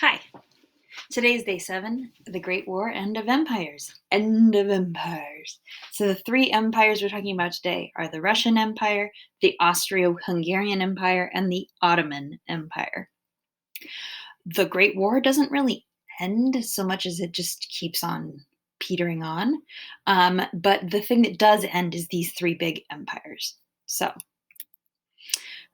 Hi, today is day 7, the Great War, End of Empires. End of Empires. So the three empires we're talking about today are the Russian Empire, the Austro-Hungarian Empire, and the Ottoman Empire. The Great War doesn't really end so much as it just keeps on petering on. But the thing that does end is these three big empires. So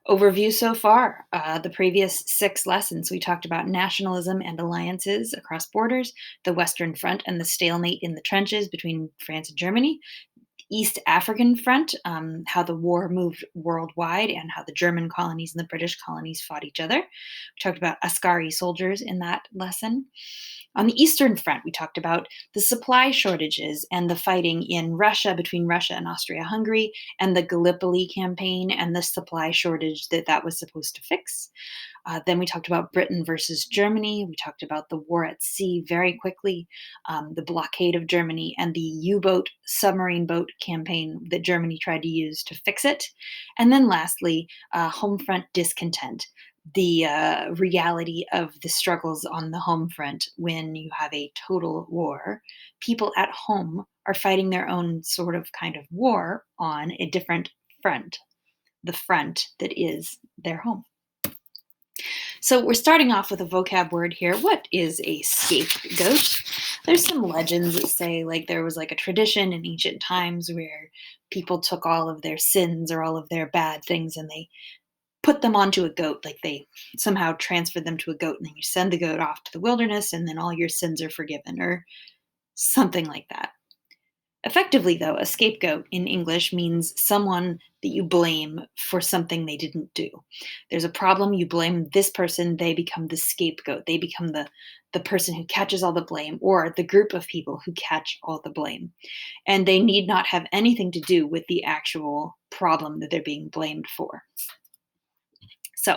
overview so far. The previous 6 lessons, we talked about nationalism and alliances across borders, the Western Front and the stalemate in the trenches between France and Germany, East African Front, how the war moved worldwide and how the German colonies and the British colonies fought each other. We talked about Askari soldiers in that lesson. On the Eastern Front, we talked about the supply shortages and the fighting in Russia between Russia and Austria-Hungary and the Gallipoli campaign and the supply shortage that was supposed to fix. Then we talked about Britain versus Germany. We talked about the war at sea very quickly, the blockade of Germany, and the U-boat, submarine boat campaign that Germany tried to use to fix it. And then lastly, home front discontent, the reality of the struggles on the home front when you have a total war. People at home are fighting their own sort of kind of war on a different front, the front that is their home. So we're starting off with a vocab word here. What is a scapegoat? There's some legends that say like there was like a tradition in ancient times where people took all of their sins or all of their bad things and they put them onto a goat, like they somehow transferred them to a goat and then you send the goat off to the wilderness and then all your sins are forgiven or something like that. Effectively, though, a scapegoat in English means someone that you blame for something they didn't do. There's a problem, you blame this person, they become the scapegoat. They become the person who catches all the blame or the group of people who catch all the blame. And they need not have anything to do with the actual problem that they're being blamed for. So,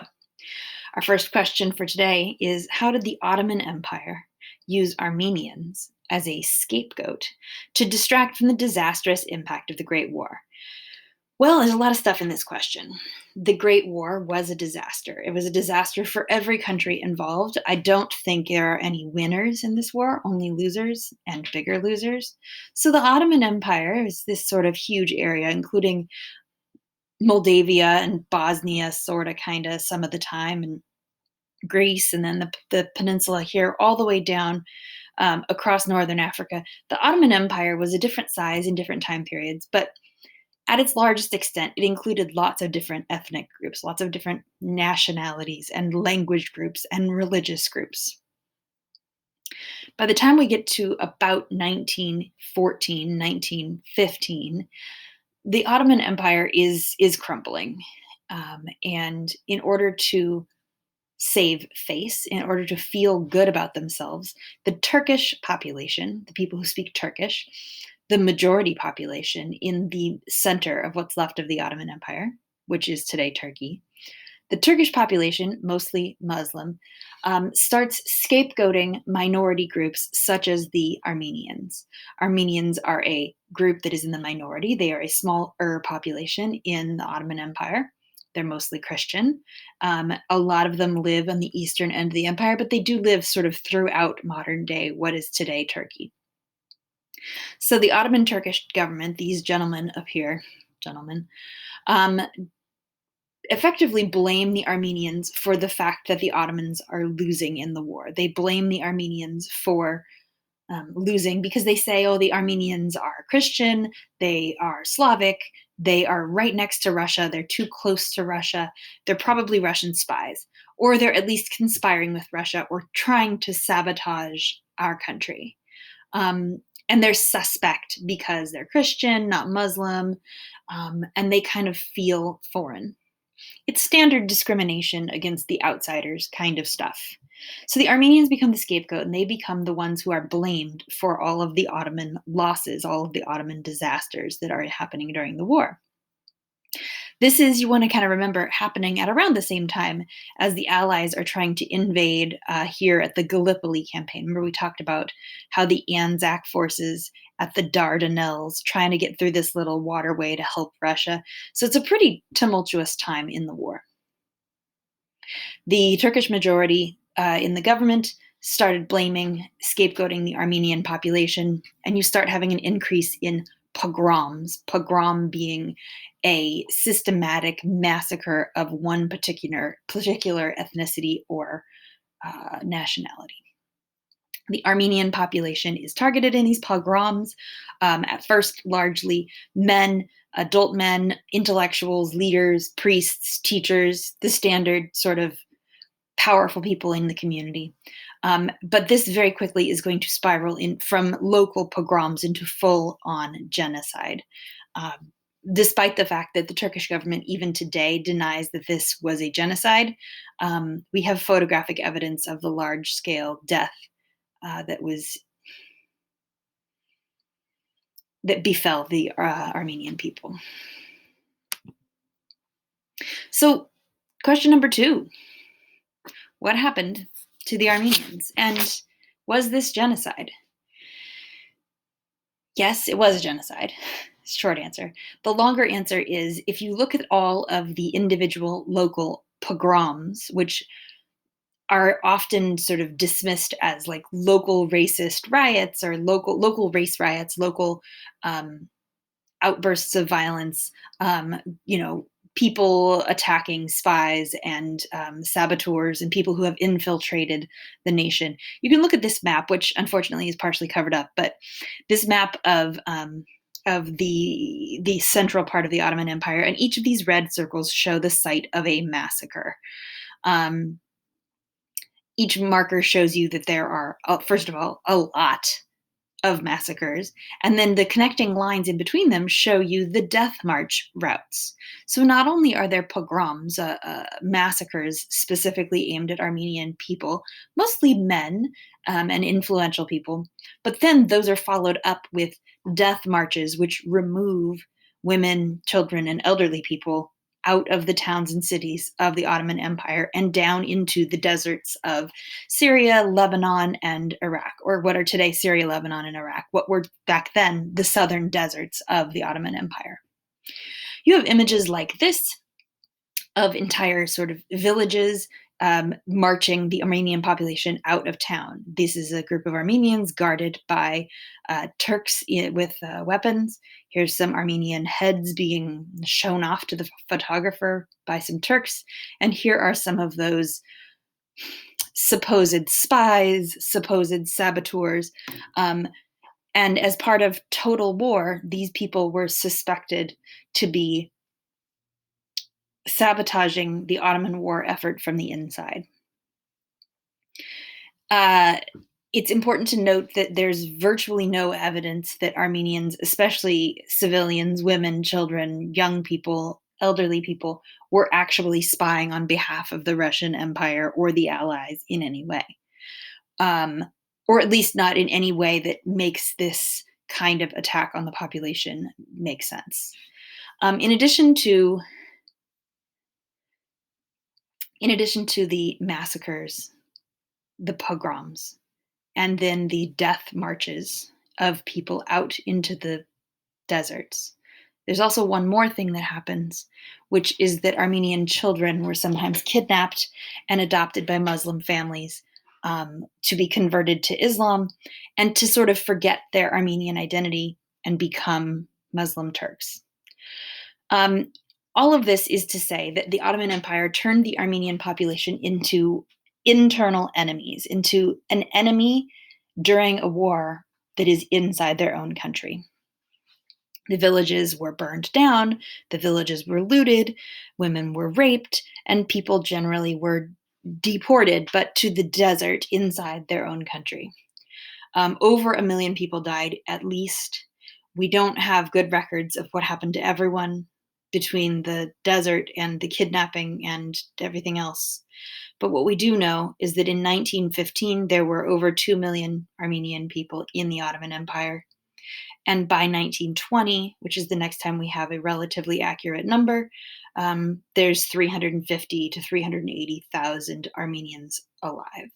our first question for today is, how did the Ottoman Empire use Armenians as a scapegoat to distract from the disastrous impact of the Great War? Well, there's a lot of stuff in this question. The Great War was a disaster. It was a disaster for every country involved. I don't think there are any winners in this war, only losers and bigger losers. So the Ottoman Empire is this sort of huge area, including Moldavia and Bosnia, sort of, kind of, some of the time, and Greece, and then the peninsula here, all the way down across northern Africa. The Ottoman Empire was a different size in different time periods, but at its largest extent, it included lots of different ethnic groups, lots of different nationalities and language groups and religious groups. By the time we get to about 1914, 1915, the Ottoman Empire is crumbling. And in order to save face, in order to feel good about themselves, the Turkish population, the people who speak Turkish, the majority population in the center of what's left of the Ottoman Empire, which is today Turkey, the Turkish population, mostly Muslim, starts scapegoating minority groups such as the Armenians. Armenians are a group that is in the minority. They are a smaller population in the Ottoman Empire. They're mostly Christian. A lot of them live on the eastern end of the empire, but they do live sort of throughout modern day, what is today Turkey. So the Ottoman Turkish government, these gentlemen up here, effectively blame the Armenians for the fact that the Ottomans are losing in the war. They blame the Armenians for losing because they say, oh, the Armenians are Christian, they are Slavic, they are right next to Russia, they're too close to Russia, they're probably Russian spies, or they're at least conspiring with Russia or trying to sabotage our country. And they're suspect because they're Christian, not Muslim, and they kind of feel foreign. It's standard discrimination against the outsiders kind of stuff. So the Armenians become the scapegoat and they become the ones who are blamed for all of the Ottoman losses, all of the Ottoman disasters that are happening during the war. This is, you want to kind of remember, happening at around the same time as the Allies are trying to invade here at the Gallipoli campaign. Remember we talked about how the Anzac forces at the Dardanelles trying to get through this little waterway to help Russia. So it's a pretty tumultuous time in the war. The Turkish majority in the government started blaming, scapegoating the Armenian population, and you start having an increase in pogroms, pogrom being a systematic massacre of one particular ethnicity or nationality. The Armenian population is targeted in these pogroms, at first largely men, adult men, intellectuals, leaders, priests, teachers, the standard sort of powerful people in the community. But this very quickly is going to spiral from local pogroms into full-on genocide. Despite the fact that the Turkish government even today denies that this was a genocide, we have photographic evidence of the large-scale death that befell the Armenian people. So, question number 2. What happened to the Armenians? And was this genocide? Yes, it was a genocide. Short answer. The longer answer is, if you look at all of the individual local pogroms, which are often sort of dismissed as like local racist riots or local race riots, local outbursts of violence, people attacking spies and saboteurs and people who have infiltrated the nation. You can look at this map, which unfortunately is partially covered up, but this map of the central part of the Ottoman Empire, and each of these red circles show the site of a massacre. Each marker shows you that there are, first of all, a lot of massacres, and then the connecting lines in between them show you the death march routes. So not only are there pogroms, massacres specifically aimed at Armenian people, mostly men and influential people, but then those are followed up with death marches which remove women, children, and elderly people out of the towns and cities of the Ottoman Empire and down into the deserts of Syria, Lebanon, and Iraq, or what are today Syria, Lebanon, and Iraq, what were back then the southern deserts of the Ottoman Empire. You have images like this of entire sort of villages marching the Armenian population out of town. This is a group of Armenians guarded by Turks with weapons. Here's some Armenian heads being shown off to the photographer by some Turks. And here are some of those supposed spies, supposed saboteurs. And as part of total war, these people were suspected to be sabotaging the Ottoman war effort from the inside. It's important to note that there's virtually no evidence that Armenians, especially civilians, women, children, young people, elderly people, were actually spying on behalf of the Russian Empire or the Allies in any way. Or at least not in any way that makes this kind of attack on the population make sense. In addition to the massacres, the pogroms, and then the death marches of people out into the deserts, there's also one more thing that happens, which is that Armenian children were sometimes kidnapped and adopted by Muslim families to be converted to Islam and to sort of forget their Armenian identity and become Muslim Turks. All of this is to say that the Ottoman Empire turned the Armenian population into internal enemies, into an enemy during a war that is inside their own country. The villages were burned down, the villages were looted, women were raped, and people generally were deported, but to the desert inside their own country. Over 1 million people died, at least. We don't have good records of what happened to everyone between the desert and the kidnapping and everything else. But what we do know is that in 1915, there were over 2 million Armenian people in the Ottoman Empire. And by 1920, which is the next time we have a relatively accurate number, there's 350 to 380,000 Armenians alive.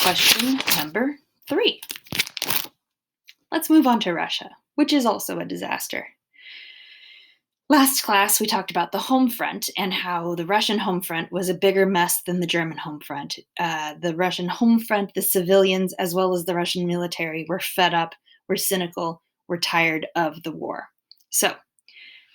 Question number 3. Let's move on to Russia, which is also a disaster. Last class, we talked about the home front and how the Russian home front was a bigger mess than the German home front. The Russian home front, the civilians, as well as the Russian military, were fed up, were cynical, were tired of the war. So,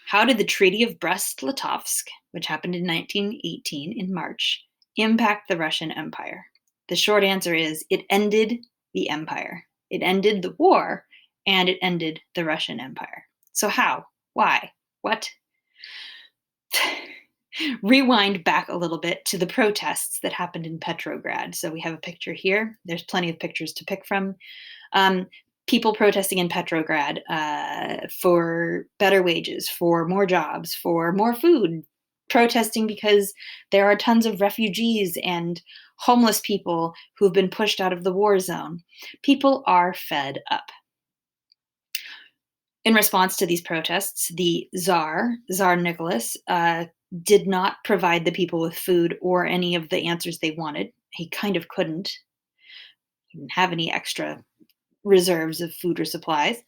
how did the Treaty of Brest-Litovsk, which happened in 1918 in March, impact the Russian Empire? The short answer is it ended the empire. It ended the war, and it ended the Russian Empire. So how? Why? What? Rewind back a little bit to the protests that happened in Petrograd. So we have a picture here. There's plenty of pictures to pick from. People protesting in Petrograd for better wages, for more jobs, for more food, protesting because there are tons of refugees and homeless people who've been pushed out of the war zone. People are fed up. In response to these protests, the Tsar Nicholas, did not provide the people with food or any of the answers they wanted. He kind of couldn't. He didn't have any extra reserves of food or supplies.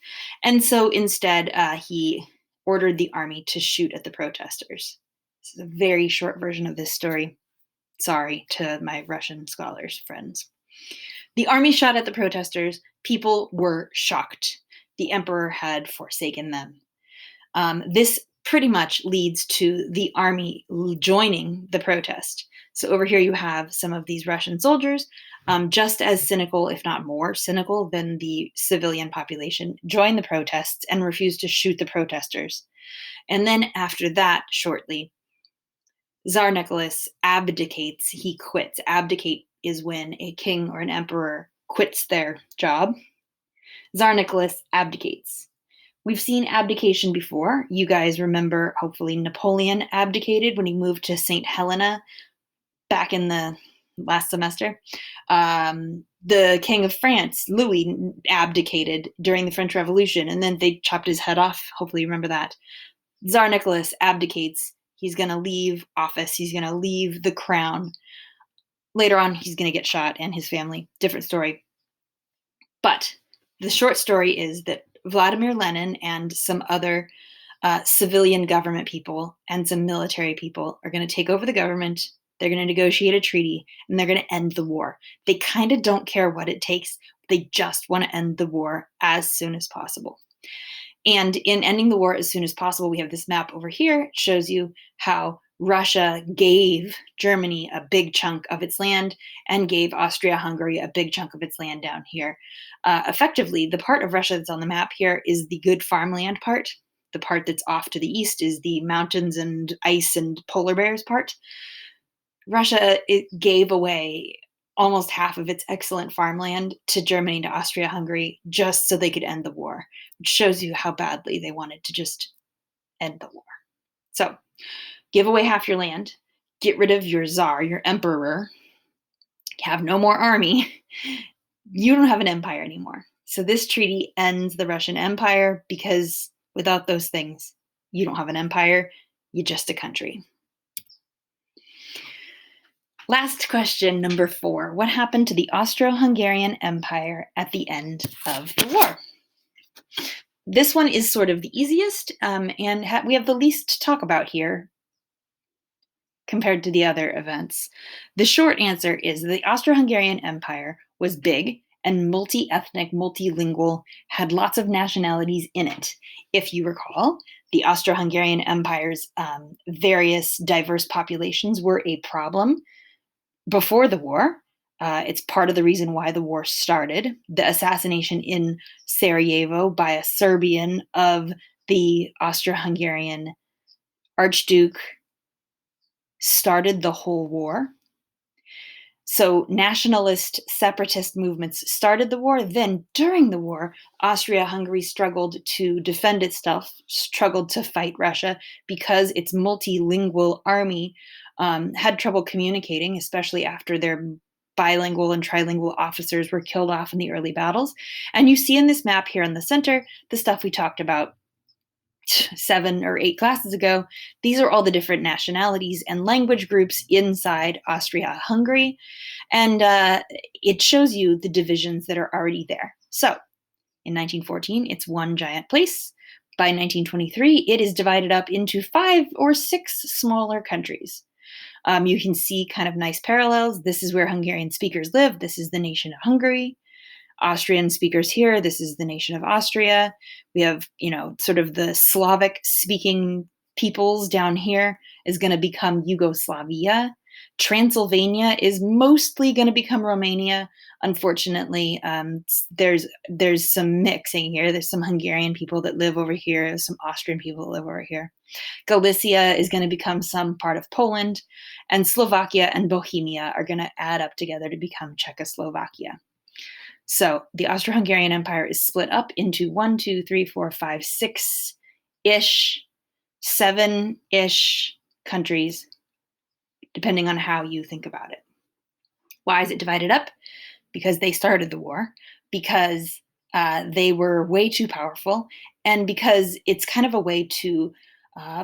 And so instead, he ordered the army to shoot at the protesters. This is a very short version of this story. Sorry to my Russian scholars friends. The army shot at the protesters. People were shocked. The emperor had forsaken them. This pretty much leads to the army joining the protest. So over here you have some of these Russian soldiers, just as cynical, if not more cynical than the civilian population, join the protests and refuse to shoot the protesters. And then after that, shortly, Tsar Nicholas abdicates, he quits. Abdicate is when a king or an emperor quits their job. Tsar Nicholas abdicates. We've seen abdication before. You guys remember, hopefully, Napoleon abdicated when he moved to St. Helena back in the last semester. The King of France, Louis, abdicated during the French Revolution, and then they chopped his head off. Hopefully, you remember that. Tsar Nicholas abdicates. He's going to leave office. He's going to leave the crown. Later on, he's going to get shot and his family. Different story. But the short story is that Vladimir Lenin and some other civilian government people and some military people are going to take over the government. They're going to negotiate a treaty and they're going to end the war. They kind of don't care what it takes. They just want to end the war as soon as possible. And in ending the war as soon as possible, we have this map over here. It shows you how Russia gave Germany a big chunk of its land and gave Austria-Hungary a big chunk of its land down here. Effectively, the part of Russia that's on the map here is the good farmland part. The part that's off to the east is the mountains and ice and polar bears part. Russia, it gave away almost half of its excellent farmland to Germany, to Austria-Hungary, just so they could end the war, which shows you how badly they wanted to just end the war. So, give away half your land, get rid of your czar, your emperor, have no more army. You don't have an empire anymore. So this treaty ends the Russian Empire because without those things, you don't have an empire, you're just a country. Last question, number 4. What happened to the Austro-Hungarian Empire at the end of the war? This one is sort of the easiest, and we have the least to talk about here compared to the other events. The short answer is the Austro-Hungarian Empire was big and multi-ethnic, multilingual, had lots of nationalities in it. If you recall, the Austro-Hungarian Empire's various diverse populations were a problem before the war. It's part of the reason why the war started. The assassination in Sarajevo by a Serbian of the Austro-Hungarian Archduke started the whole war. So nationalist, separatist movements started the war. Then during the war, Austria-Hungary struggled to defend itself, struggled to fight Russia because its multilingual army had trouble communicating, especially after their bilingual and trilingual officers were killed off in the early battles. And you see in this map here in the center, the stuff we talked about 7 or 8 classes ago. These are all the different nationalities and language groups inside Austria-Hungary. And it shows you the divisions that are already there. So in 1914, it's one giant place. By 1923, it is divided up into 5 or 6 smaller countries. You can see kind of nice parallels. This is where Hungarian speakers live. This is the nation of Hungary. Austrian speakers here. This is the nation of Austria. We have, sort of the Slavic speaking peoples down here is going to become Yugoslavia. Transylvania is mostly going to become Romania. Unfortunately, there's some mixing here. There's some Hungarian people that live over here. There's some Austrian people that live over here. Galicia is going to become some part of Poland, and Slovakia and Bohemia are going to add up together to become Czechoslovakia. So the Austro-Hungarian Empire is split up into 1, 2, 3, 4, 5, 6-ish, 7-ish countries, depending on how you think about it. Why is it divided up? Because they started the war, because they were way too powerful, and because it's kind of a way to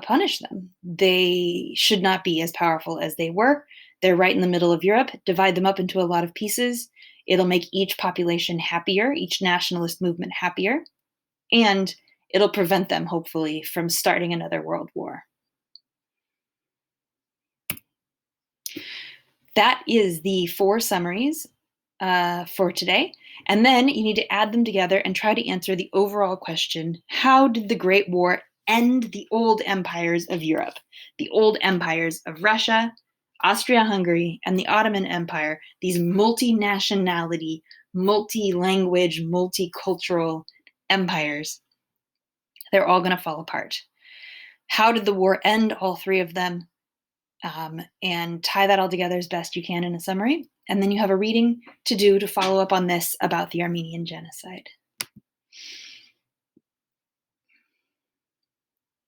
punish them. They should not be as powerful as they were. They're right in the middle of Europe. Divide them up into a lot of pieces. It'll make each population happier, each nationalist movement happier, and it'll prevent them, hopefully, from starting another world war. That is the 4 summaries for today. And then you need to add them together and try to answer the overall question: how did the Great War end the old empires of Europe? The old empires of Russia, Austria-Hungary, and the Ottoman Empire, these multi-nationality, multi-language, multicultural empires, they're all going to fall apart. How did the war end all 3 of them? And tie that all together as best you can in a summary. And then you have a reading to do to follow up on this about the Armenian genocide.